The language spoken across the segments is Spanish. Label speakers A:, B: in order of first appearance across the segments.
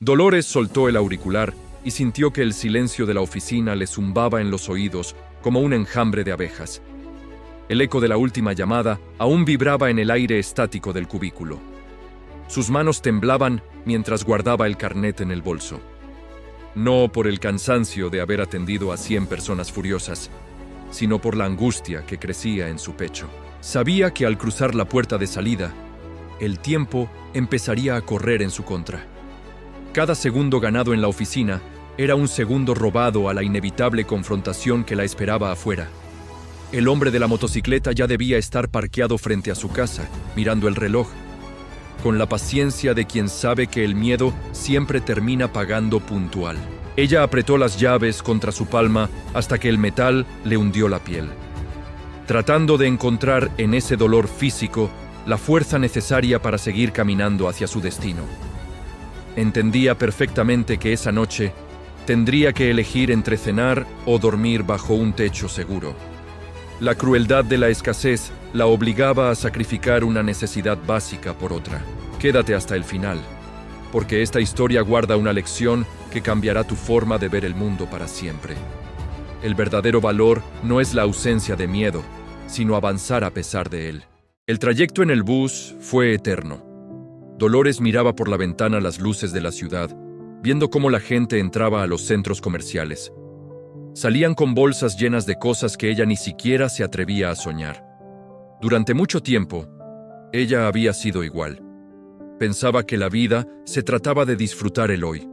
A: Dolores soltó el auricular y sintió que el silencio de la oficina le zumbaba en los oídos como un enjambre de abejas. El eco de la última llamada aún vibraba en el aire estático del cubículo. Sus manos temblaban mientras guardaba el carnet en el bolso. No por el cansancio de haber atendido a 100 personas furiosas, sino por la angustia que crecía en su pecho. Sabía que al cruzar la puerta de salida, el tiempo empezaría a correr en su contra. Cada segundo ganado en la oficina era un segundo robado a la inevitable confrontación que la esperaba afuera. El hombre de la motocicleta ya debía estar parqueado frente a su casa, mirando el reloj, con la paciencia de quien sabe que el miedo siempre termina pagando puntual. Ella apretó las llaves contra su palma hasta que el metal le hundió la piel, tratando de encontrar en ese dolor físico la fuerza necesaria para seguir caminando hacia su destino. Entendía perfectamente que esa noche tendría que elegir entre cenar o dormir bajo un techo seguro. La crueldad de la escasez la obligaba a sacrificar una necesidad básica por otra. Quédate hasta el final, porque esta historia guarda una lección que cambiará tu forma de ver el mundo para siempre. El verdadero valor no es la ausencia de miedo, sino avanzar a pesar de él. El trayecto en el bus fue eterno. Dolores miraba por la ventana las luces de la ciudad, viendo cómo la gente entraba a los centros comerciales. Salían con bolsas llenas de cosas que ella ni siquiera se atrevía a soñar. Durante mucho tiempo, ella había sido igual. Pensaba que la vida se trataba de disfrutar el hoy.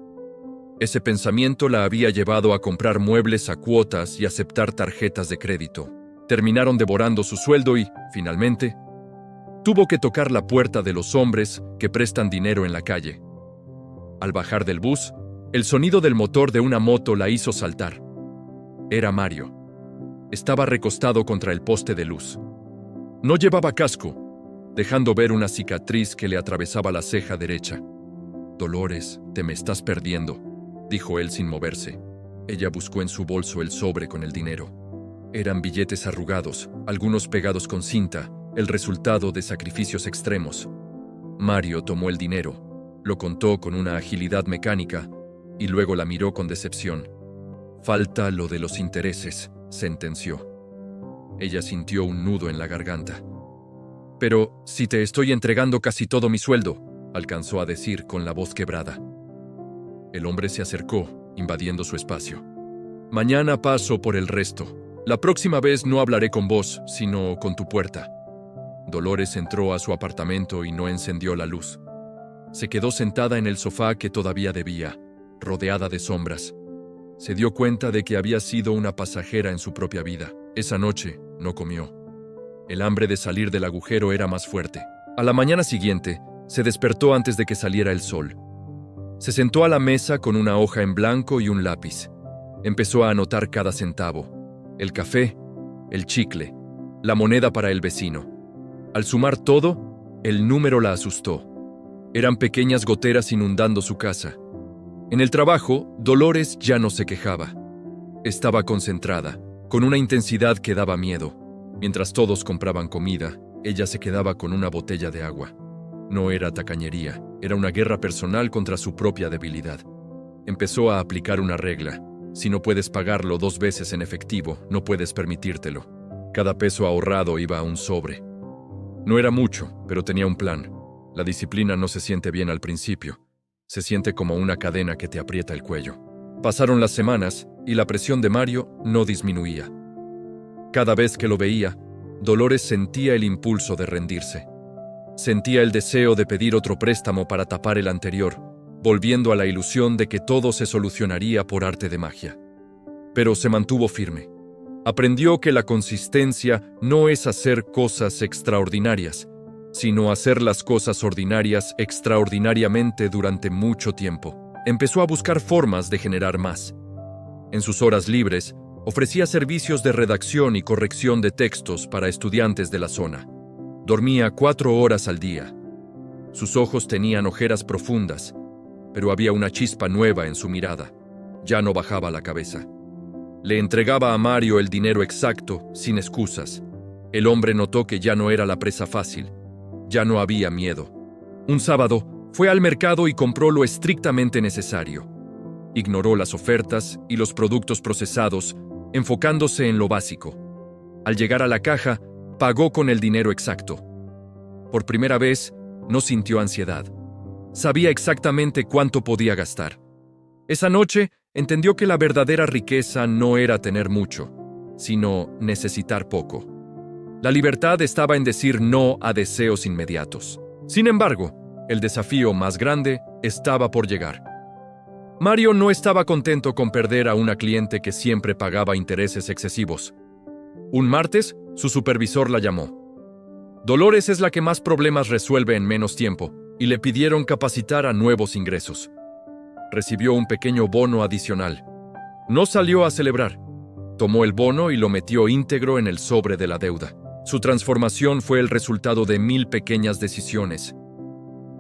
A: Ese pensamiento la había llevado a comprar muebles a cuotas y aceptar tarjetas de crédito. Terminaron devorando su sueldo y, finalmente, tuvo que tocar la puerta de los hombres que prestan dinero en la calle. Al bajar del bus, el sonido del motor de una moto la hizo saltar. Era Mario. Estaba recostado contra el poste de luz. No llevaba casco, dejando ver una cicatriz que le atravesaba la ceja derecha. «Dolores, te me estás perdiendo», dijo él sin moverse. Ella buscó en su bolso el sobre con el dinero. Eran billetes arrugados, algunos pegados con cinta, el resultado de sacrificios extremos. Mario tomó el dinero, lo contó con una agilidad mecánica y luego la miró con decepción. «Falta lo de los intereses», sentenció. Ella sintió un nudo en la garganta. «Pero si te estoy entregando casi todo mi sueldo», alcanzó a decir con la voz quebrada. El hombre se acercó, invadiendo su espacio. «Mañana paso por el resto. La próxima vez no hablaré con vos, sino con tu puerta». Dolores entró a su apartamento y no encendió la luz. Se quedó sentada en el sofá que todavía debía, rodeada de sombras. Se dio cuenta de que había sido una pasajera en su propia vida. Esa noche no comió. El hambre de salir del agujero era más fuerte. A la mañana siguiente, se despertó antes de que saliera el sol. Se sentó a la mesa con una hoja en blanco y un lápiz. Empezó a anotar cada centavo: el café, el chicle, la moneda para el vecino. Al sumar todo, el número la asustó. Eran pequeñas goteras inundando su casa. En el trabajo, Dolores ya no se quejaba. Estaba concentrada, con una intensidad que daba miedo. Mientras todos compraban comida, ella se quedaba con una botella de agua. No era tacañería, era una guerra personal contra su propia debilidad. Empezó a aplicar una regla: si no puedes pagarlo 2 veces en efectivo, no puedes permitírtelo. Cada peso ahorrado iba a un sobre. No era mucho, pero tenía un plan. La disciplina no se siente bien al principio. Se siente como una cadena que te aprieta el cuello. Pasaron las semanas y la presión de Mario no disminuía. Cada vez que lo veía, Dolores sentía el impulso de rendirse. Sentía el deseo de pedir otro préstamo para tapar el anterior, volviendo a la ilusión de que todo se solucionaría por arte de magia. Pero se mantuvo firme. Aprendió que la consistencia no es hacer cosas extraordinarias, sino hacer las cosas ordinarias extraordinariamente durante mucho tiempo. Empezó a buscar formas de generar más. En sus horas libres, ofrecía servicios de redacción y corrección de textos para estudiantes de la zona. Dormía 4 horas al día. Sus ojos tenían ojeras profundas, pero había una chispa nueva en su mirada. Ya no bajaba la cabeza. Le entregaba a Mario el dinero exacto, sin excusas. El hombre notó que ya no era la presa fácil. Ya no había miedo. Un sábado, Fue al mercado y compró lo estrictamente necesario. Ignoró las ofertas y los productos procesados, enfocándose en lo básico. Al llegar a la caja, pagó con el dinero exacto. Por primera vez, no sintió ansiedad. Sabía exactamente cuánto podía gastar. Esa noche, entendió que la verdadera riqueza no era tener mucho, sino necesitar poco. La libertad estaba en decir no a deseos inmediatos. Sin embargo, el desafío más grande estaba por llegar. Mario no estaba contento con perder a una cliente que siempre pagaba intereses excesivos. Un martes, su supervisor la llamó. Dolores es la que más problemas resuelve en menos tiempo, y le pidieron capacitar a nuevos ingresos. Recibió un pequeño bono adicional. No salió a celebrar. Tomó el bono y lo metió íntegro en el sobre de la deuda. Su transformación fue el resultado de 1000 pequeñas decisiones.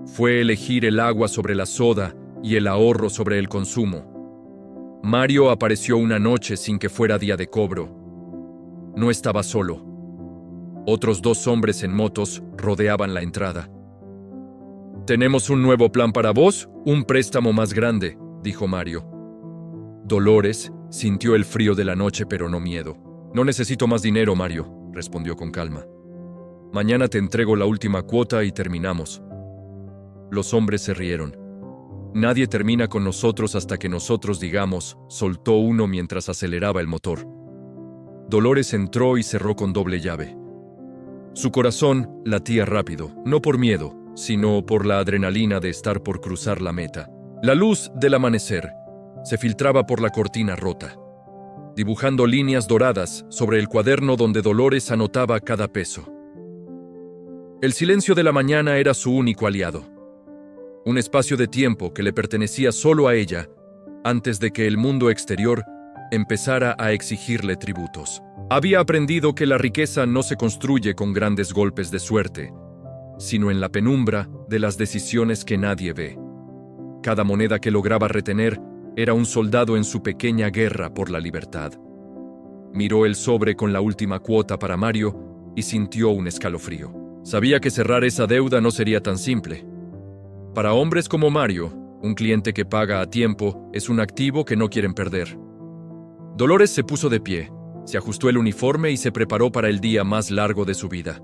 A: Fue elegir el agua sobre la soda y el ahorro sobre el consumo. Mario apareció una noche sin que fuera día de cobro. No estaba solo. Otros 2 hombres en motos rodeaban la entrada. «Tenemos un nuevo plan para vos, un préstamo más grande», dijo Mario. Dolores sintió el frío de la noche, pero no miedo. «No necesito más dinero, Mario», respondió con calma. «Mañana te entrego la última cuota y terminamos». Los hombres se rieron. «Nadie termina con nosotros hasta que nosotros digamos», soltó uno mientras aceleraba el motor. Dolores entró y cerró con doble llave. Su corazón latía rápido, no por miedo, sino por la adrenalina de estar por cruzar la meta. La luz del amanecer se filtraba por la cortina rota, dibujando líneas doradas sobre el cuaderno donde Dolores anotaba cada peso. El silencio de la mañana era su único aliado. Un espacio de tiempo que le pertenecía solo a ella, antes de que el mundo exterior empezara a exigirle tributos. Había aprendido que la riqueza no se construye con grandes golpes de suerte, sino en la penumbra de las decisiones que nadie ve. Cada moneda que lograba retener era un soldado en su pequeña guerra por la libertad. Miró el sobre con la última cuota para Mario y sintió un escalofrío. Sabía que cerrar esa deuda no sería tan simple. Para hombres como Mario, un cliente que paga a tiempo es un activo que no quieren perder. Dolores se puso de pie, se ajustó el uniforme y se preparó para el día más largo de su vida.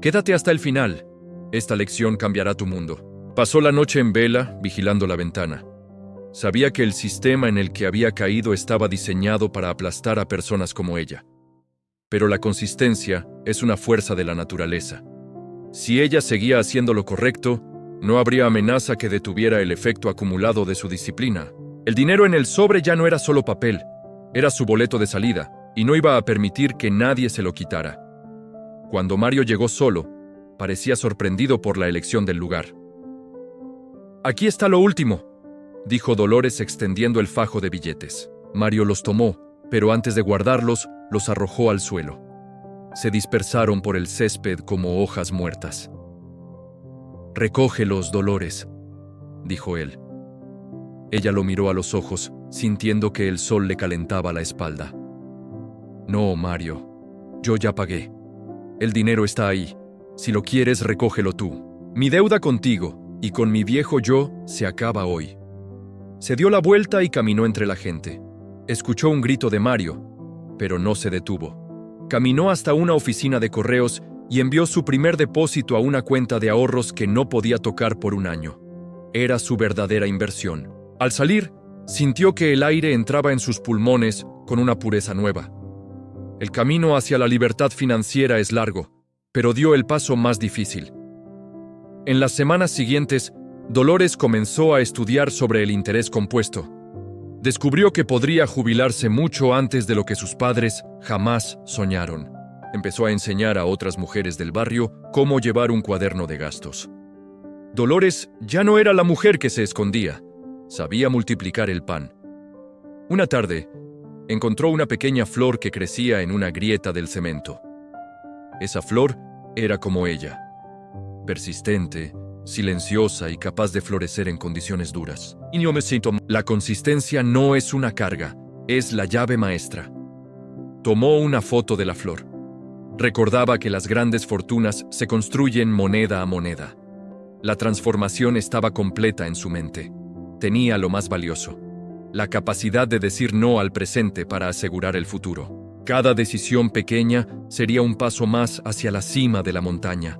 A: «Quédate hasta el final. Esta lección cambiará tu mundo». Pasó la noche en vela, vigilando la ventana. Sabía que el sistema en el que había caído estaba diseñado para aplastar a personas como ella. Pero la consistencia es una fuerza de la naturaleza. Si ella seguía haciendo lo correcto, no habría amenaza que detuviera el efecto acumulado de su disciplina. El dinero en el sobre ya no era solo papel, era su boleto de salida, y no iba a permitir que nadie se lo quitara. Cuando Mario llegó solo, parecía sorprendido por la elección del lugar. «Aquí está lo último», dijo Dolores extendiendo el fajo de billetes. Mario los tomó, pero antes de guardarlos, los arrojó al suelo. Se dispersaron por el césped como hojas muertas. «Recógelos, Dolores», dijo él. Ella lo miró a los ojos, sintiendo que el sol le calentaba la espalda. «No, Mario, yo ya pagué. El dinero está ahí. Si lo quieres, recógelo tú. Mi deuda contigo y con mi viejo yo se acaba hoy». Se dio la vuelta y caminó entre la gente. Escuchó un grito de Mario, pero no se detuvo. Caminó hasta una oficina de correos y envió su primer depósito a una cuenta de ahorros que no podía tocar por un año. Era su verdadera inversión. Al salir, sintió que el aire entraba en sus pulmones con una pureza nueva. El camino hacia la libertad financiera es largo, pero dio el paso más difícil. En las semanas siguientes, Dolores comenzó a estudiar sobre el interés compuesto. Descubrió que podría jubilarse mucho antes de lo que sus padres jamás soñaron. Empezó a enseñar a otras mujeres del barrio cómo llevar un cuaderno de gastos. Dolores ya no era la mujer que se escondía. Sabía multiplicar el pan. Una tarde, encontró una pequeña flor que crecía en una grieta del cemento. Esa flor era como ella, persistente, silenciosa y capaz de florecer en condiciones duras. Y yo me siento. La consistencia no es una carga, es la llave maestra. Tomó una foto de la flor. Recordaba que las grandes fortunas se construyen moneda a moneda. La transformación estaba completa en su mente. Tenía lo más valioso: la capacidad de decir no al presente para asegurar el futuro. Cada decisión pequeña sería un paso más hacia la cima de la montaña.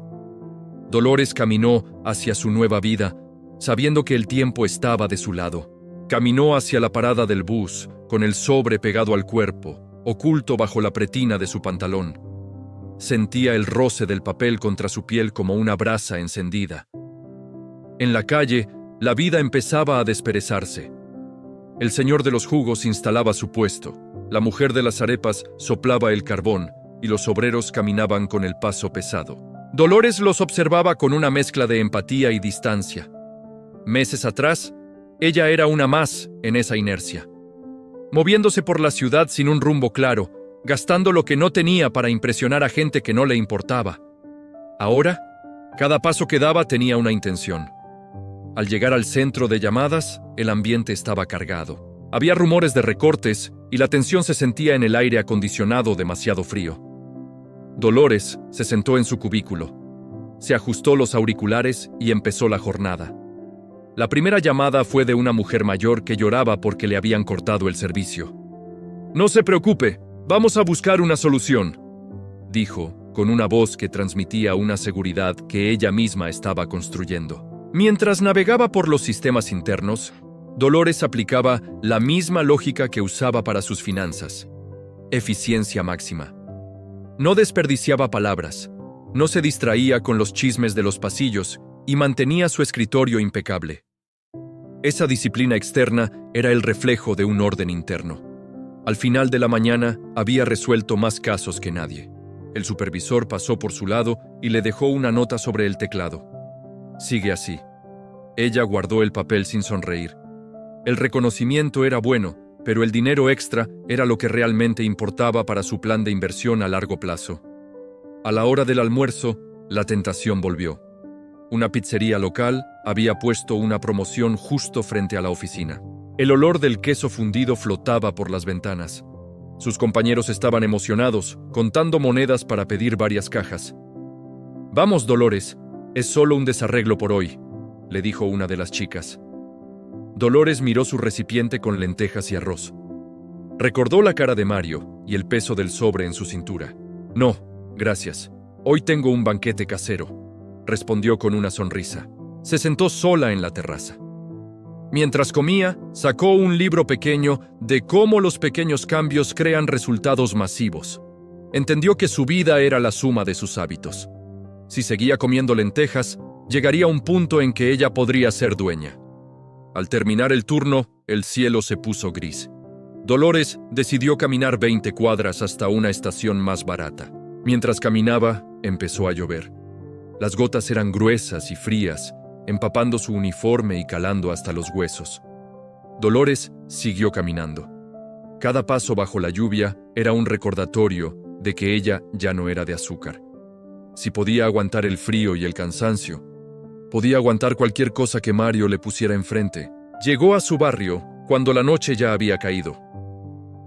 A: Dolores caminó hacia su nueva vida, sabiendo que el tiempo estaba de su lado. Caminó hacia la parada del bus, con el sobre pegado al cuerpo, oculto bajo la pretina de su pantalón. Sentía el roce del papel contra su piel como una brasa encendida. En la calle, la vida empezaba a desperezarse. El señor de los jugos instalaba su puesto, la mujer de las arepas soplaba el carbón y los obreros caminaban con el paso pesado. Dolores los observaba con una mezcla de empatía y distancia. Meses atrás, ella era una más en esa inercia, moviéndose por la ciudad sin un rumbo claro, gastando lo que no tenía para impresionar a gente que no le importaba. Ahora, cada paso que daba tenía una intención. Al llegar al centro de llamadas, el ambiente estaba cargado. Había rumores de recortes y la tensión se sentía en el aire acondicionado demasiado frío. Dolores se sentó en su cubículo, se ajustó los auriculares y empezó la jornada. La primera llamada fue de una mujer mayor que lloraba porque le habían cortado el servicio. «No se preocupe, vamos a buscar una solución», dijo, con una voz que transmitía una seguridad que ella misma estaba construyendo. Mientras navegaba por los sistemas internos, Dolores aplicaba la misma lógica que usaba para sus finanzas: eficiencia máxima. No desperdiciaba palabras, no se distraía con los chismes de los pasillos y mantenía su escritorio impecable. Esa disciplina externa era el reflejo de un orden interno. Al final de la mañana había resuelto más casos que nadie. El supervisor pasó por su lado y le dejó una nota sobre el teclado. «Sigue así». Ella guardó el papel sin sonreír. El reconocimiento era bueno, pero el dinero extra era lo que realmente importaba para su plan de inversión a largo plazo. A la hora del almuerzo, la tentación volvió. Una pizzería local había puesto una promoción justo frente a la oficina. El olor del queso fundido flotaba por las ventanas. Sus compañeros estaban emocionados, contando monedas para pedir varias cajas. «Vamos, Dolores, es solo un desarreglo por hoy», le dijo una de las chicas. Dolores miró su recipiente con lentejas y arroz. Recordó la cara de Mario y el peso del sobre en su cintura. «No, gracias. Hoy tengo un banquete casero», respondió con una sonrisa. Se sentó sola en la terraza. Mientras comía, sacó un libro pequeño de cómo los pequeños cambios crean resultados masivos. Entendió que su vida era la suma de sus hábitos. Si seguía comiendo lentejas, llegaría un punto en que ella podría ser dueña. Al terminar el turno, el cielo se puso gris. Dolores decidió caminar 20 cuadras hasta una estación más barata. Mientras caminaba, empezó a llover. Las gotas eran gruesas y frías, empapando su uniforme y calando hasta los huesos. Dolores siguió caminando. Cada paso bajo la lluvia era un recordatorio de que ella ya no era de azúcar. Si podía aguantar el frío y el cansancio, podía aguantar cualquier cosa que Mario le pusiera enfrente. Llegó a su barrio cuando la noche ya había caído.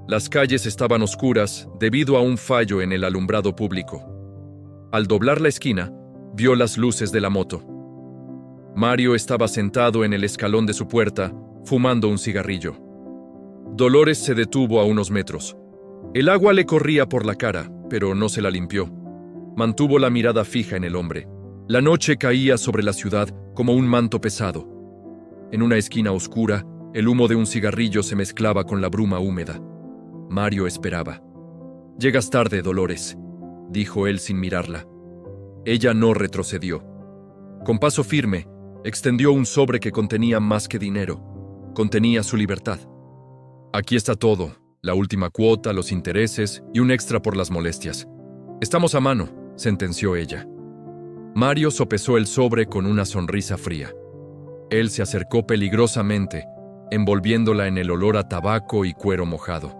A: Las calles estaban oscuras debido a un fallo en el alumbrado público. Al doblar la esquina, vio las luces de la moto. Mario estaba sentado en el escalón de su puerta, fumando un cigarrillo. Dolores se detuvo a unos metros. El agua le corría por la cara, pero no se la limpió. Mantuvo la mirada fija en el hombre. La noche caía sobre la ciudad como un manto pesado. En una esquina oscura, el humo de un cigarrillo se mezclaba con la bruma húmeda. Mario esperaba. «Llegas tarde, Dolores», dijo él sin mirarla. Ella no retrocedió. Con paso firme, extendió un sobre que contenía más que dinero. Contenía su libertad. «Aquí está todo, la última cuota, los intereses y un extra por las molestias. Estamos a mano», sentenció ella. Mario sopesó el sobre con una sonrisa fría. Él se acercó peligrosamente, envolviéndola en el olor a tabaco y cuero mojado.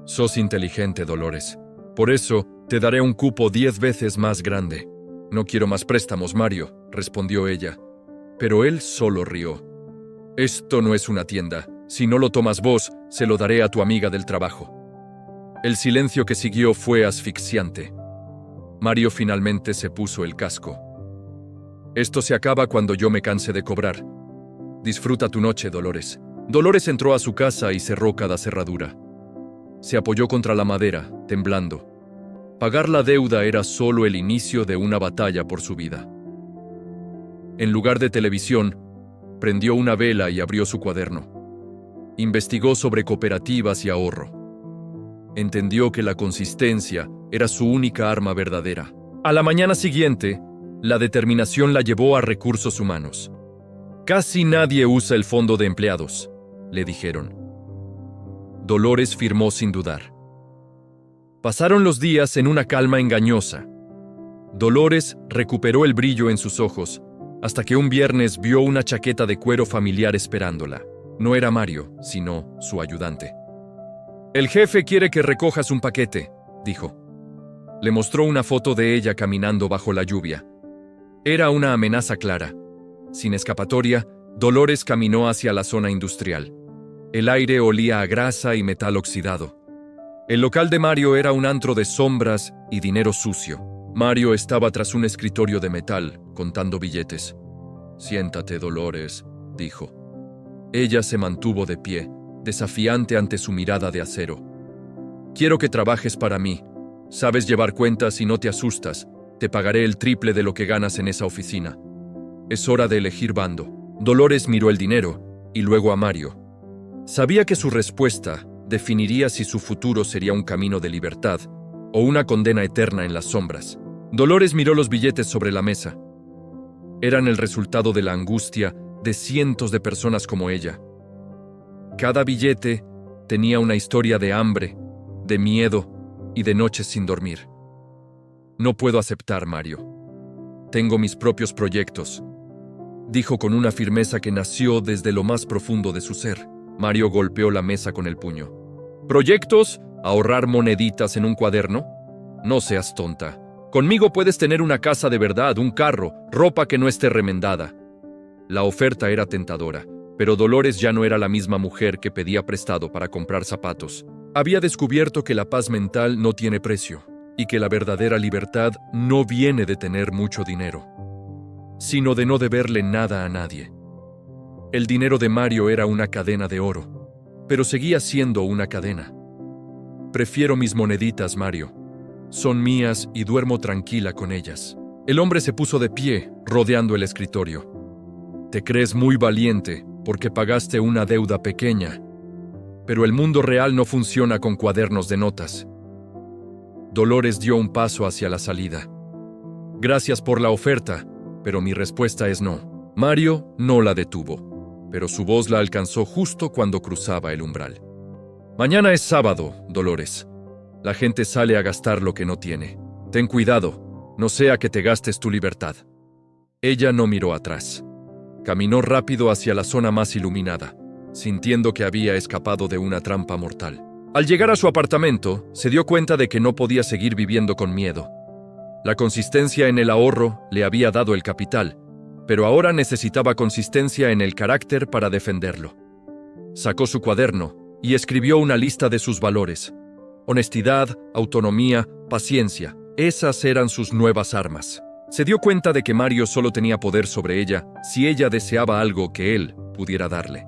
A: «Sos inteligente, Dolores. Por eso, te daré un cupo 10 veces más grande». «No quiero más préstamos, Mario», respondió ella. Pero él solo rió. «Esto no es una tienda. Si no lo tomas vos, se lo daré a tu amiga del trabajo». El silencio que siguió fue asfixiante. Mario finalmente se puso el casco. Esto se acaba cuando yo me canse de cobrar. Disfruta tu noche, Dolores. Dolores entró a su casa y cerró cada cerradura. Se apoyó contra la madera, temblando. Pagar la deuda era solo el inicio de una batalla por su vida. En lugar de televisión, prendió una vela y abrió su cuaderno. Investigó sobre cooperativas y ahorro. Entendió que la consistencia era su única arma verdadera. A la mañana siguiente, la determinación la llevó a recursos humanos. Casi nadie usa el fondo de empleados, le dijeron. Dolores firmó sin dudar. Pasaron los días en una calma engañosa. Dolores recuperó el brillo en sus ojos, hasta que un viernes vio una chaqueta de cuero familiar esperándola. No era Mario, sino su ayudante. «El jefe quiere que recojas un paquete», dijo. Le mostró una foto de ella caminando bajo la lluvia. Era una amenaza clara. Sin escapatoria, Dolores caminó hacia la zona industrial. El aire olía a grasa y metal oxidado. El local de Mario era un antro de sombras y dinero sucio. Mario estaba tras un escritorio de metal, contando billetes. «Siéntate, Dolores», dijo. Ella se mantuvo de pie, desafiante ante su mirada de acero. «Quiero que trabajes para mí. Sabes llevar cuentas y no te asustas. Te pagaré el triple de lo que ganas en esa oficina. Es hora de elegir bando». Dolores miró el dinero y luego a Mario. Sabía que su respuesta definiría si su futuro sería un camino de libertad o una condena eterna en las sombras. Dolores miró los billetes sobre la mesa. Eran el resultado de la angustia de cientos de personas como ella. Cada billete tenía una historia de hambre, de miedo y de noches sin dormir. «No puedo aceptar, Mario. Tengo mis propios proyectos», dijo con una firmeza que nació desde lo más profundo de su ser. Mario golpeó la mesa con el puño. «¿Proyectos? ¿Ahorrar moneditas en un cuaderno? No seas tonta. Conmigo puedes tener una casa de verdad, un carro, ropa que no esté remendada». La oferta era tentadora, pero Dolores ya no era la misma mujer que pedía prestado para comprar zapatos. Había descubierto que la paz mental no tiene precio y que la verdadera libertad no viene de tener mucho dinero, sino de no deberle nada a nadie. El dinero de Mario era una cadena de oro, pero seguía siendo una cadena. «Prefiero mis moneditas, Mario. Son mías y duermo tranquila con ellas». El hombre se puso de pie, rodeando el escritorio. «Te crees muy valiente porque pagaste una deuda pequeña, pero el mundo real no funciona con cuadernos de notas». Dolores dio un paso hacia la salida. «Gracias por la oferta, pero mi respuesta es no». Mario no la detuvo, pero su voz la alcanzó justo cuando cruzaba el umbral. «Mañana es sábado, Dolores. La gente sale a gastar lo que no tiene. Ten cuidado, no sea que te gastes tu libertad». Ella no miró atrás. Caminó rápido hacia la zona más iluminada, sintiendo que había escapado de una trampa mortal. Al llegar a su apartamento, se dio cuenta de que no podía seguir viviendo con miedo. La consistencia en el ahorro le había dado el capital, pero ahora necesitaba consistencia en el carácter para defenderlo. Sacó su cuaderno y escribió una lista de sus valores. Honestidad, autonomía, paciencia. Esas eran sus nuevas armas. Se dio cuenta de que Mario solo tenía poder sobre ella si ella deseaba algo que él pudiera darle.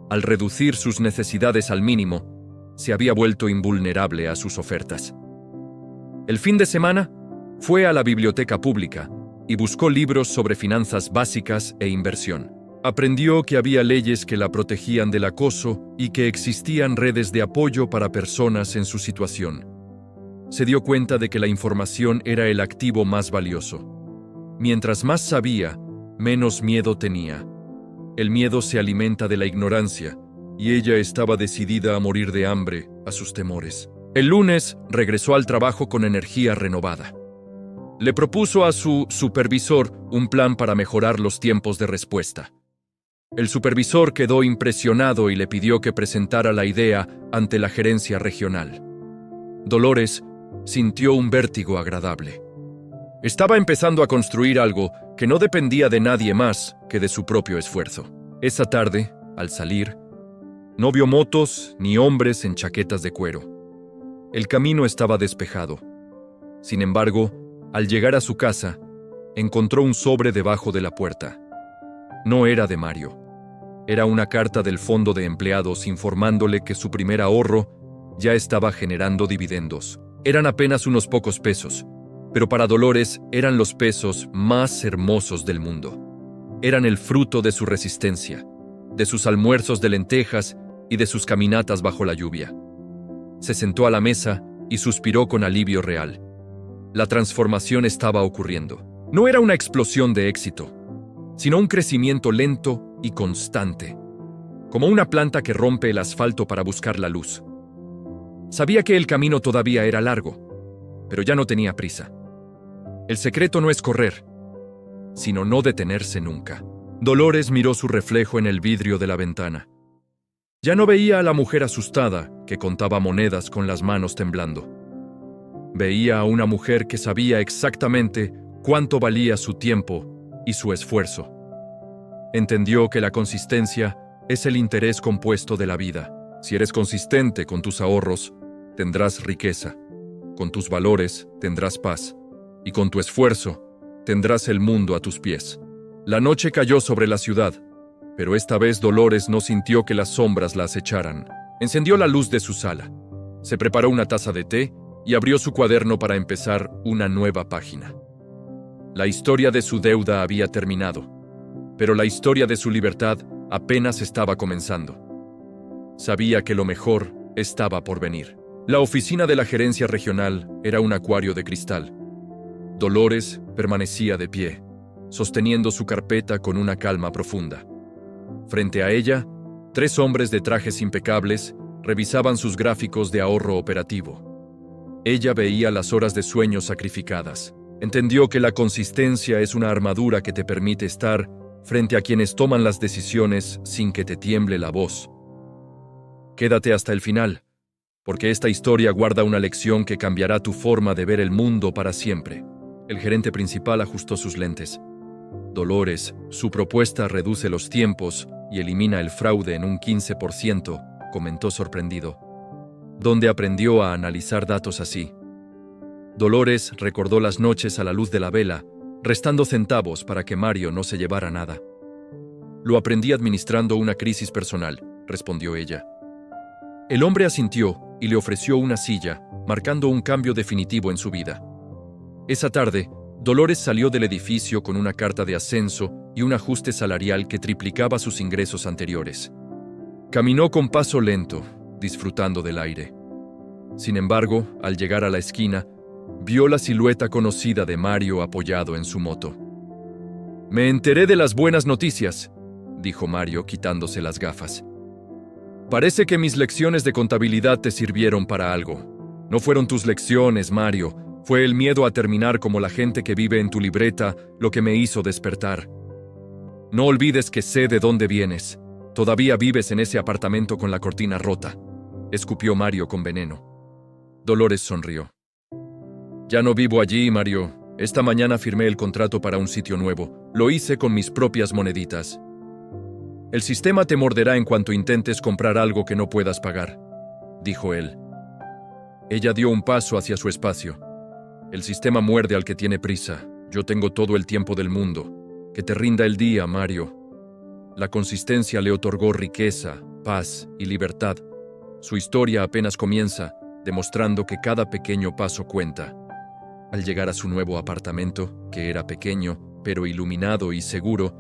A: Al reducir sus necesidades al mínimo, se había vuelto invulnerable a sus ofertas. El fin de semana, fue a la biblioteca pública y buscó libros sobre finanzas básicas e inversión. Aprendió que había leyes que la protegían del acoso y que existían redes de apoyo para personas en su situación. Se dio cuenta de que la información era el activo más valioso. Mientras más sabía, menos miedo tenía. El miedo se alimenta de la ignorancia, y ella estaba decidida a morir de hambre a sus temores. El lunes regresó al trabajo con energía renovada. Le propuso a su supervisor un plan para mejorar los tiempos de respuesta. El supervisor quedó impresionado y le pidió que presentara la idea ante la gerencia regional. Dolores sintió un vértigo agradable. Estaba empezando a construir algo que no dependía de nadie más que de su propio esfuerzo. Esa tarde, al salir, no vio motos ni hombres en chaquetas de cuero. El camino estaba despejado. Sin embargo, al llegar a su casa, encontró un sobre debajo de la puerta. No era de Mario. Era una carta del fondo de empleados informándole que su primer ahorro ya estaba generando dividendos. Eran apenas unos pocos pesos, pero para Dolores eran los pesos más hermosos del mundo. Eran el fruto de su resistencia, de sus almuerzos de lentejas y de sus caminatas bajo la lluvia. Se sentó a la mesa y suspiró con alivio real. La transformación estaba ocurriendo. No era una explosión de éxito, sino un crecimiento lento y constante, como una planta que rompe el asfalto para buscar la luz. Sabía que el camino todavía era largo, pero ya no tenía prisa. El secreto no es correr, sino no detenerse nunca. Dolores miró su reflejo en el vidrio de la ventana. Ya no veía a la mujer asustada que contaba monedas con las manos temblando. Veía a una mujer que sabía exactamente cuánto valía su tiempo y su esfuerzo. Entendió que la consistencia es el interés compuesto de la vida. Si eres consistente con tus ahorros, tendrás riqueza. Con tus valores, tendrás paz. Y con tu esfuerzo, tendrás el mundo a tus pies. La noche cayó sobre la ciudad, pero esta vez Dolores no sintió que las sombras la acecharan. Encendió la luz de su sala, se preparó una taza de té y abrió su cuaderno para empezar una nueva página. La historia de su deuda había terminado, pero la historia de su libertad apenas estaba comenzando. Sabía que lo mejor estaba por venir. La oficina de la gerencia regional era un acuario de cristal. Dolores permanecía de pie, sosteniendo su carpeta con una calma profunda. Frente a ella, 3 hombres de trajes impecables revisaban sus gráficos de ahorro operativo. Ella veía las horas de sueño sacrificadas. Entendió que la consistencia es una armadura que te permite estar frente a quienes toman las decisiones sin que te tiemble la voz. Quédate hasta el final, porque esta historia guarda una lección que cambiará tu forma de ver el mundo para siempre. El gerente principal ajustó sus lentes. Dolores, su propuesta reduce los tiempos y elimina el fraude en un 15%, comentó sorprendido. ¿Dónde aprendió a analizar datos así? Dolores recordó las noches a la luz de la vela, restando centavos para que Mario no se llevara nada. Lo aprendí administrando una crisis personal, respondió ella. El hombre asintió y le ofreció una silla, marcando un cambio definitivo en su vida. Esa tarde, Dolores salió del edificio con una carta de ascenso y un ajuste salarial que triplicaba sus ingresos anteriores. Caminó con paso lento, disfrutando del aire. Sin embargo, al llegar a la esquina, vio la silueta conocida de Mario apoyado en su moto. «Me enteré de las buenas noticias», dijo Mario quitándose las gafas. «Parece que mis lecciones de contabilidad te sirvieron para algo. No fueron tus lecciones, Mario. Fue el miedo a terminar como la gente que vive en tu libreta lo que me hizo despertar. No olvides que sé de dónde vienes. Todavía vives en ese apartamento con la cortina rota», escupió Mario con veneno. Dolores sonrió. «Ya no vivo allí, Mario. Esta mañana firmé el contrato para un sitio nuevo. Lo hice con mis propias moneditas. El sistema te morderá en cuanto intentes comprar algo que no puedas pagar», dijo él. Ella dio un paso hacia su espacio. «El sistema muerde al que tiene prisa. Yo tengo todo el tiempo del mundo. Que te rinda el día, Mario». La consistencia le otorgó riqueza, paz y libertad. Su historia apenas comienza, demostrando que cada pequeño paso cuenta. Al llegar a su nuevo apartamento, que era pequeño, pero iluminado y seguro,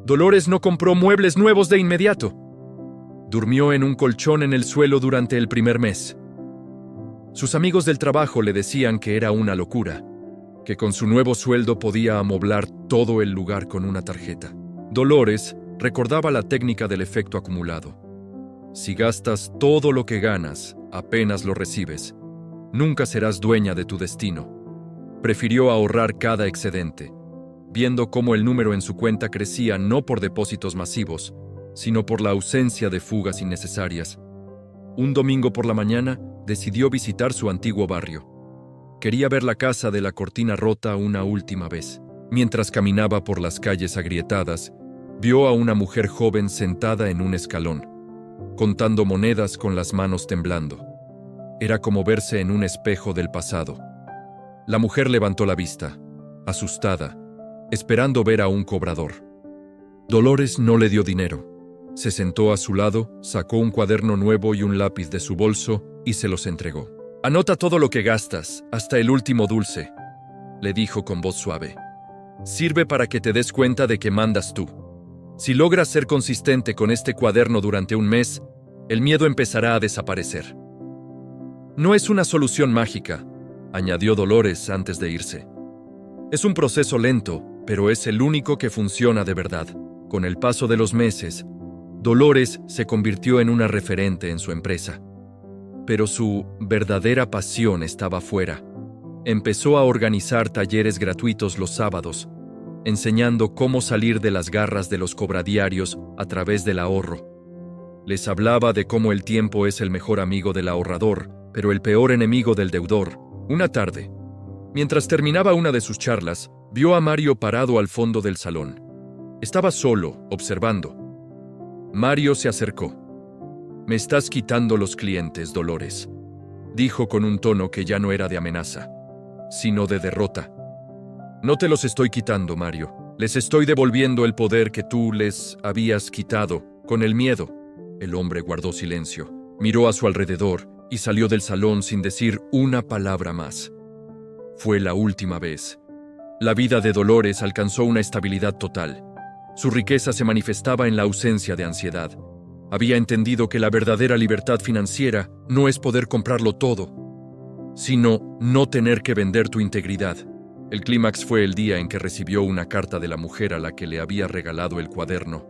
A: Dolores no compró muebles nuevos de inmediato. Durmió en un colchón en el suelo durante el primer mes. Sus amigos del trabajo le decían que era una locura, que con su nuevo sueldo podía amoblar todo el lugar con una tarjeta. Dolores recordaba la técnica del efecto acumulado. Si gastas todo lo que ganas, apenas lo recibes. Nunca serás dueña de tu destino. Prefirió ahorrar cada excedente, viendo cómo el número en su cuenta crecía no por depósitos masivos, sino por la ausencia de fugas innecesarias. Un domingo por la mañana, decidió visitar su antiguo barrio. Quería ver la casa de la cortina rota una última vez. Mientras caminaba por las calles agrietadas, vio a una mujer joven sentada en un escalón, contando monedas con las manos temblando. Era como verse en un espejo del pasado. La mujer levantó la vista, asustada, esperando ver a un cobrador. Dolores no le dio dinero. Se sentó a su lado, sacó un cuaderno nuevo y un lápiz de su bolso y se los entregó. «Anota todo lo que gastas, hasta el último dulce», le dijo con voz suave. «Sirve para que te des cuenta de que mandas tú. Si logras ser consistente con este cuaderno durante un mes, el miedo empezará a desaparecer». «No es una solución mágica», añadió Dolores antes de irse. «Es un proceso lento, pero es el único que funciona de verdad». Con el paso de los meses, Dolores se convirtió en una referente en su empresa. Pero su verdadera pasión estaba fuera. Empezó a organizar talleres gratuitos los sábados, enseñando cómo salir de las garras de los cobradiarios a través del ahorro. Les hablaba de cómo el tiempo es el mejor amigo del ahorrador, pero el peor enemigo del deudor. Una tarde, mientras terminaba una de sus charlas, vio a Mario parado al fondo del salón. Estaba solo, observando. Mario se acercó. «Me estás quitando los clientes, Dolores», dijo con un tono que ya no era de amenaza, sino de derrota. «No te los estoy quitando, Mario. Les estoy devolviendo el poder que tú les habías quitado, con el miedo». El hombre guardó silencio, miró a su alrededor y salió del salón sin decir una palabra más. Fue la última vez. La vida de Dolores alcanzó una estabilidad total. Su riqueza se manifestaba en la ausencia de ansiedad. Había entendido que la verdadera libertad financiera no es poder comprarlo todo, sino no tener que vender tu integridad. El clímax fue el día en que recibió una carta de la mujer a la que le había regalado el cuaderno.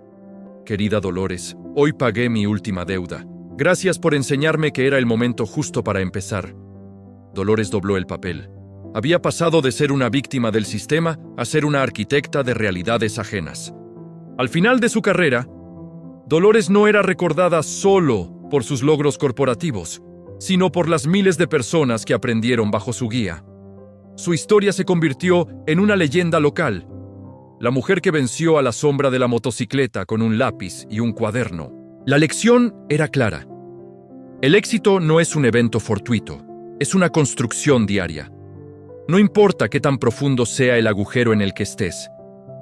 A: «Querida Dolores, hoy pagué mi última deuda. Gracias por enseñarme que era el momento justo para empezar». Dolores dobló el papel. Había pasado de ser una víctima del sistema a ser una arquitecta de realidades ajenas. Al final de su carrera, Dolores no era recordada solo por sus logros corporativos, sino por las miles de personas que aprendieron bajo su guía. Su historia se convirtió en una leyenda local. La mujer que venció a la sombra de la motocicleta con un lápiz y un cuaderno. La lección era clara. El éxito no es un evento fortuito, es una construcción diaria. No importa qué tan profundo sea el agujero en el que estés,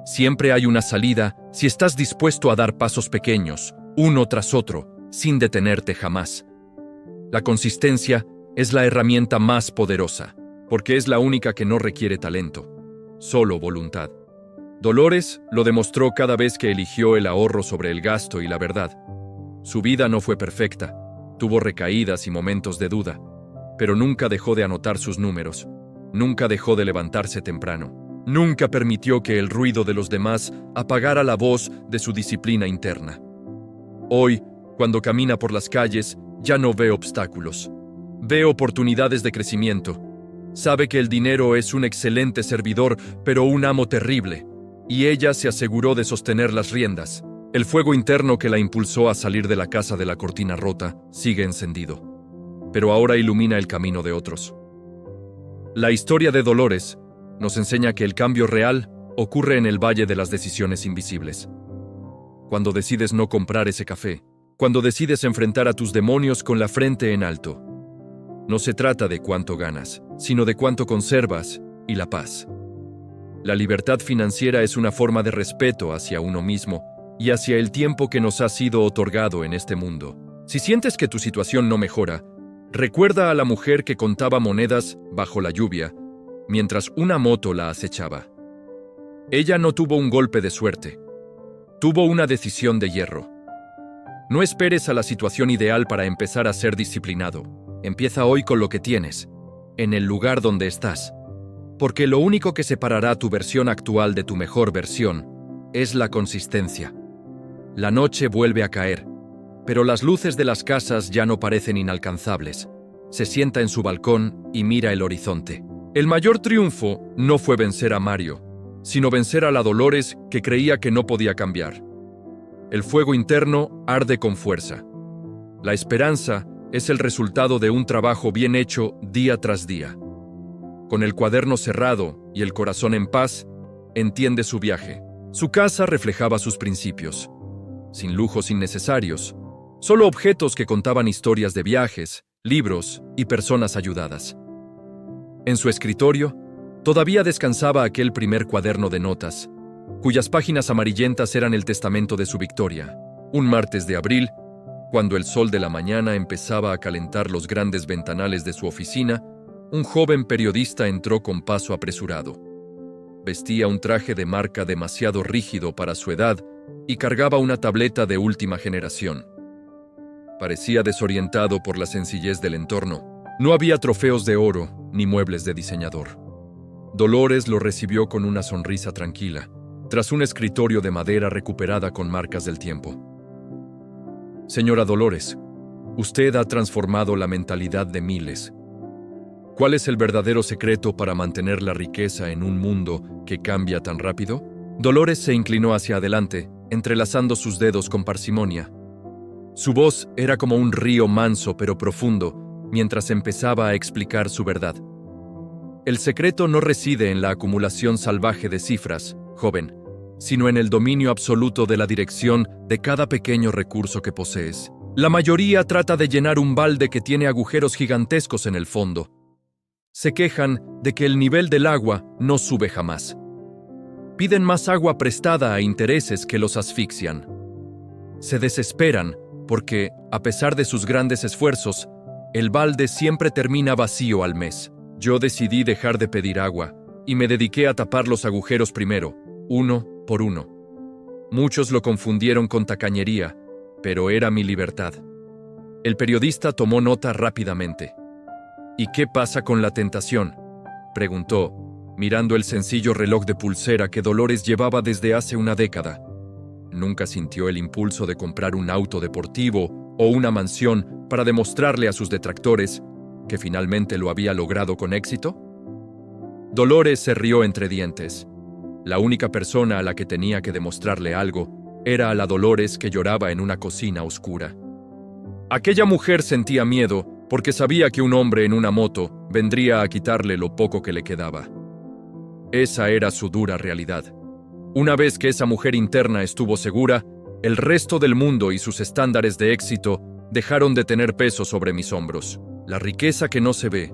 A: siempre hay una salida si estás dispuesto a dar pasos pequeños, uno tras otro, sin detenerte jamás. La consistencia es la herramienta más poderosa, porque es la única que no requiere talento, solo voluntad. Dolores lo demostró cada vez que eligió el ahorro sobre el gasto y la verdad. Su vida no fue perfecta, tuvo recaídas y momentos de duda, pero nunca dejó de anotar sus números, nunca dejó de levantarse temprano. Nunca permitió que el ruido de los demás apagara la voz de su disciplina interna. Hoy, cuando camina por las calles, ya no ve obstáculos. Ve oportunidades de crecimiento. Sabe que el dinero es un excelente servidor, pero un amo terrible, y ella se aseguró de sostener las riendas. El fuego interno que la impulsó a salir de la casa de la cortina rota sigue encendido, pero ahora ilumina el camino de otros. La historia de Dolores nos enseña que el cambio real ocurre en el valle de las decisiones invisibles. Cuando decides no comprar ese café, cuando decides enfrentar a tus demonios con la frente en alto. No se trata de cuánto ganas, sino de cuánto conservas y la paz. La libertad financiera es una forma de respeto hacia uno mismo y hacia el tiempo que nos ha sido otorgado en este mundo. Si sientes que tu situación no mejora, recuerda a la mujer que contaba monedas bajo la lluvia mientras una moto la acechaba. Ella no tuvo un golpe de suerte, tuvo una decisión de hierro. No esperes a la situación ideal para empezar a ser disciplinado. Empieza hoy con lo que tienes, en el lugar donde estás, porque lo único que separará tu versión actual de tu mejor versión es la consistencia. La noche vuelve a caer, pero las luces de las casas ya no parecen inalcanzables. Se sienta en su balcón y mira el horizonte. El mayor triunfo no fue vencer a Mario, sino vencer a la Dolores que creía que no podía cambiar. El fuego interno arde con fuerza. La esperanza es el resultado de un trabajo bien hecho día tras día. Con el cuaderno cerrado y el corazón en paz, entiende su viaje. Su casa reflejaba sus principios. Sin lujos innecesarios, solo objetos que contaban historias de viajes, libros y personas ayudadas. En su escritorio, Todavía descansaba aquel primer cuaderno de notas, cuyas páginas amarillentas eran el testamento de su victoria. Un martes de abril, cuando el sol de la mañana empezaba a calentar los grandes ventanales de su oficina, un joven periodista entró con paso apresurado. Vestía un traje de marca demasiado rígido para su edad y cargaba una tableta de última generación. Parecía desorientado por la sencillez del entorno. No había trofeos de oro ni muebles de diseñador. Dolores lo recibió con una sonrisa tranquila, tras un escritorio de madera recuperada con marcas del tiempo. Señora Dolores, usted ha transformado la mentalidad de miles. ¿Cuál es el verdadero secreto para mantener la riqueza en un mundo que cambia tan rápido? Dolores se inclinó hacia adelante, entrelazando sus dedos con parsimonia. Su voz era como un río manso pero profundo, mientras empezaba a explicar su verdad. El secreto no reside en la acumulación salvaje de cifras, joven, sino en el dominio absoluto de la dirección de cada pequeño recurso que posees. La mayoría trata de llenar un balde que tiene agujeros gigantescos en el fondo. Se quejan de que el nivel del agua no sube jamás. Piden más agua prestada a intereses que los asfixian. Se desesperan porque, a pesar de sus grandes esfuerzos, el balde siempre termina vacío al mes. Yo decidí dejar de pedir agua y me dediqué a tapar los agujeros primero, uno por uno. Muchos lo confundieron con tacañería, pero era mi libertad. El periodista tomó nota rápidamente. ¿Y qué pasa con la tentación?, preguntó, mirando el sencillo reloj de pulsera que Dolores llevaba desde hace una década. Nunca sintió el impulso de comprar un auto deportivo o una mansión para demostrarle a sus detractores que finalmente lo había logrado con éxito. Dolores se rió entre dientes. La única persona a la que tenía que demostrarle algo era a la Dolores que lloraba en una cocina oscura. Aquella mujer sentía miedo porque sabía que un hombre en una moto vendría a quitarle lo poco que le quedaba. Esa era su dura realidad. Una vez que esa mujer interna estuvo segura, el resto del mundo y sus estándares de éxito dejaron de tener peso sobre mis hombros. La riqueza que no se ve,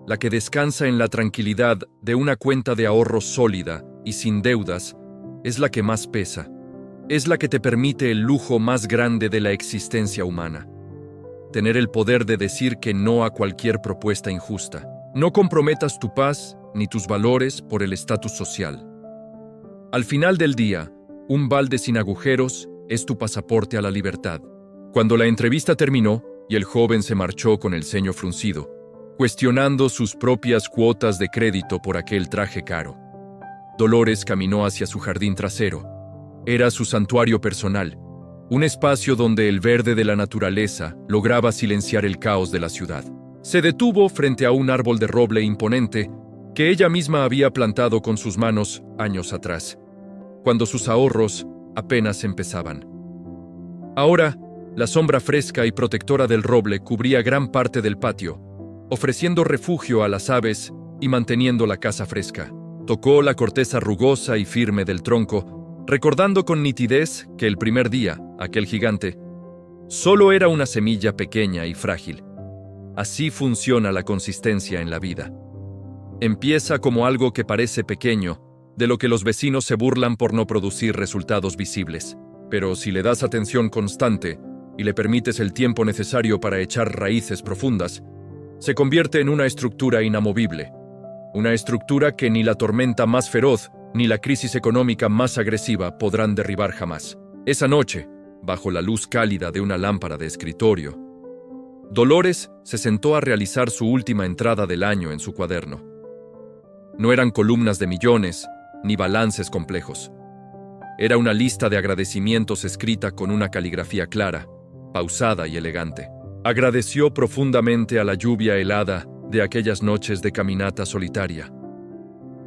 A: la que descansa en la tranquilidad de una cuenta de ahorro sólida y sin deudas, es la que más pesa. Es la que te permite el lujo más grande de la existencia humana. Tener el poder de decir que no a cualquier propuesta injusta. No comprometas tu paz ni tus valores por el estatus social. Al final del día, un balde sin agujeros es tu pasaporte a la libertad. Cuando la entrevista terminó y el joven se marchó con el ceño fruncido, cuestionando sus propias cuotas de crédito por aquel traje caro, Dolores caminó hacia su jardín trasero. Era su santuario personal, un espacio donde el verde de la naturaleza lograba silenciar el caos de la ciudad. Se detuvo frente a un árbol de roble imponente que ella misma había plantado con sus manos años atrás, cuando sus ahorros apenas empezaban. Ahora, la sombra fresca y protectora del roble cubría gran parte del patio, ofreciendo refugio a las aves y manteniendo la casa fresca. Tocó la corteza rugosa y firme del tronco, recordando con nitidez que el primer día, aquel gigante, solo era una semilla pequeña y frágil. Así funciona la consistencia en la vida. Empieza como algo que parece pequeño, de lo que los vecinos se burlan por no producir resultados visibles. Pero si le das atención constante y le permites el tiempo necesario para echar raíces profundas, se convierte en una estructura inamovible. Una estructura que ni la tormenta más feroz ni la crisis económica más agresiva podrán derribar jamás. Esa noche, bajo la luz cálida de una lámpara de escritorio, Dolores se sentó a realizar su última entrada del año en su cuaderno. No eran columnas de millones, ni balances complejos. Era una lista de agradecimientos escrita con una caligrafía clara, pausada y elegante. Agradeció profundamente a la lluvia helada de aquellas noches de caminata solitaria,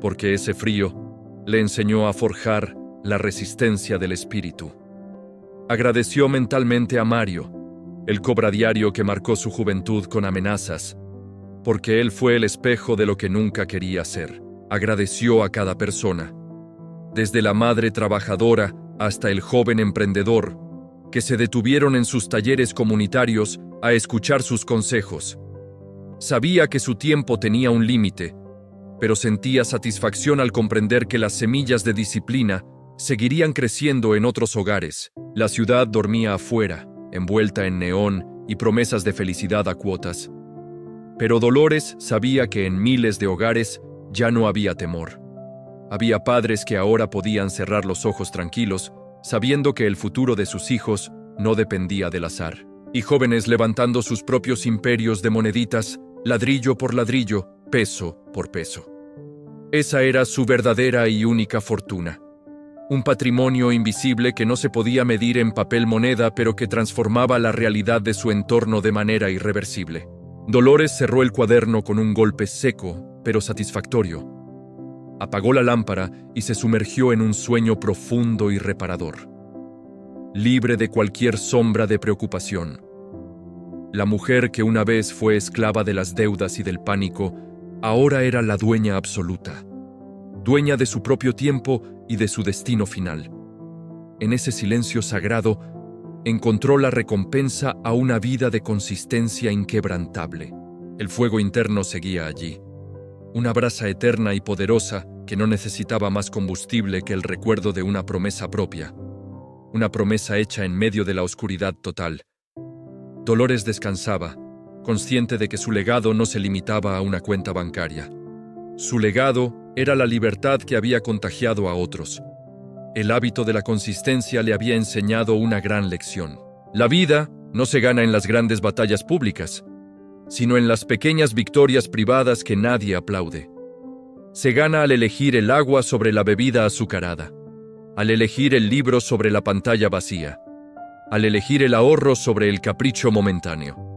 A: porque ese frío le enseñó a forjar la resistencia del espíritu. Agradeció mentalmente a Mario, el cobradiario que marcó su juventud con amenazas, porque él fue el espejo de lo que nunca quería ser. Agradeció a cada persona, desde la madre trabajadora hasta el joven emprendedor, que se detuvieron en sus talleres comunitarios a escuchar sus consejos. Sabía que su tiempo tenía un límite, pero sentía satisfacción al comprender que las semillas de disciplina seguirían creciendo en otros hogares. La ciudad dormía afuera, envuelta en neón y promesas de felicidad a cuotas. Pero Dolores sabía que en miles de hogares ya no había temor. Había padres que ahora podían cerrar los ojos tranquilos, sabiendo que el futuro de sus hijos no dependía del azar. Y jóvenes levantando sus propios imperios de moneditas, ladrillo por ladrillo, peso por peso. Esa era su verdadera y única fortuna. Un patrimonio invisible que no se podía medir en papel moneda, pero que transformaba la realidad de su entorno de manera irreversible. Dolores cerró el cuaderno con un golpe seco, pero satisfactorio. Apagó la lámpara y se sumergió en un sueño profundo y reparador, libre de cualquier sombra de preocupación. La mujer que una vez fue esclava de las deudas y del pánico, ahora era la dueña absoluta, dueña de su propio tiempo y de su destino final. En ese silencio sagrado, encontró la recompensa a una vida de consistencia inquebrantable. El fuego interno seguía allí, una brasa eterna y poderosa que no necesitaba más combustible que el recuerdo de una promesa propia, una promesa hecha en medio de la oscuridad total. Dolores descansaba, consciente de que su legado no se limitaba a una cuenta bancaria. Su legado era la libertad que había contagiado a otros. El hábito de la consistencia le había enseñado una gran lección. La vida no se gana en las grandes batallas públicas, sino en las pequeñas victorias privadas que nadie aplaude. Se gana al elegir el agua sobre la bebida azucarada, al elegir el libro sobre la pantalla vacía, al elegir el ahorro sobre el capricho momentáneo.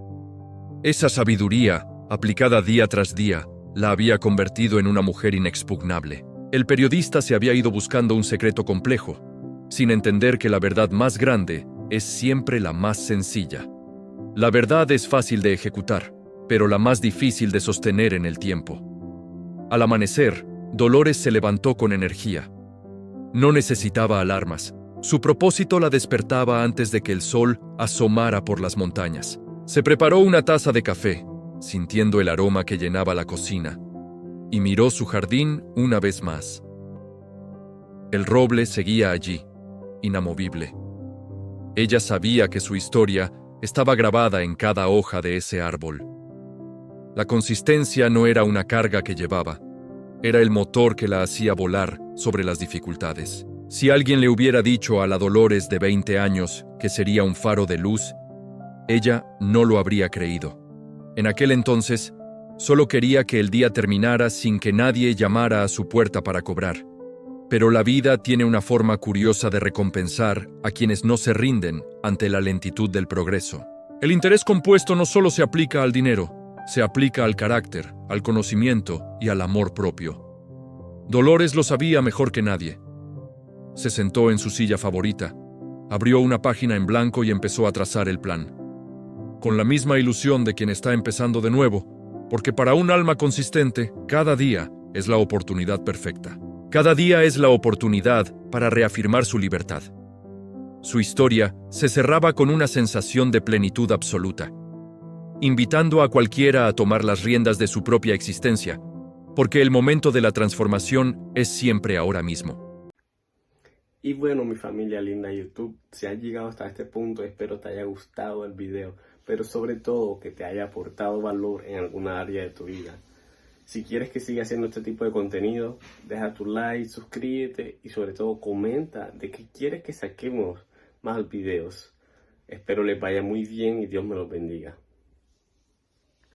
A: Esa sabiduría, aplicada día tras día, la había convertido en una mujer inexpugnable. El periodista se había ido buscando un secreto complejo, sin entender que la verdad más grande es siempre la más sencilla. La verdad es fácil de ejecutar, pero la más difícil de sostener en el tiempo. Al amanecer, Dolores se levantó con energía. No necesitaba alarmas. Su propósito la despertaba antes de que el sol asomara por las montañas. Se preparó una taza de café, sintiendo el aroma que llenaba la cocina, y miró su jardín una vez más. El roble seguía allí, inamovible. Ella sabía que su historia estaba grabada en cada hoja de ese árbol. La consistencia no era una carga que llevaba, era el motor que la hacía volar sobre las dificultades. Si alguien le hubiera dicho a la Dolores de 20 años que sería un faro de luz, ella no lo habría creído. En aquel entonces, solo quería que el día terminara sin que nadie llamara a su puerta para cobrar. Pero la vida tiene una forma curiosa de recompensar a quienes no se rinden ante la lentitud del progreso. El interés compuesto no solo se aplica al dinero, se aplica al carácter, al conocimiento y al amor propio. Dolores lo sabía mejor que nadie. Se sentó en su silla favorita, abrió una página en blanco y empezó a trazar el plan. Con la misma ilusión de quien está empezando de nuevo, porque para un alma consistente, cada día es la oportunidad perfecta. Cada día es la oportunidad para reafirmar su libertad. Su historia se cerraba con una sensación de plenitud absoluta, invitando a cualquiera a tomar las riendas de su propia existencia, porque el momento de la transformación es siempre ahora mismo.
B: Y bueno, mi familia linda de YouTube, si has llegado hasta este punto, espero te haya gustado el video, pero sobre todo que te haya aportado valor en alguna área de tu vida. Si quieres que siga haciendo este tipo de contenido, deja tu like, suscríbete y sobre todo comenta de qué quieres que saquemos más videos. Espero les vaya muy bien y Dios me los bendiga.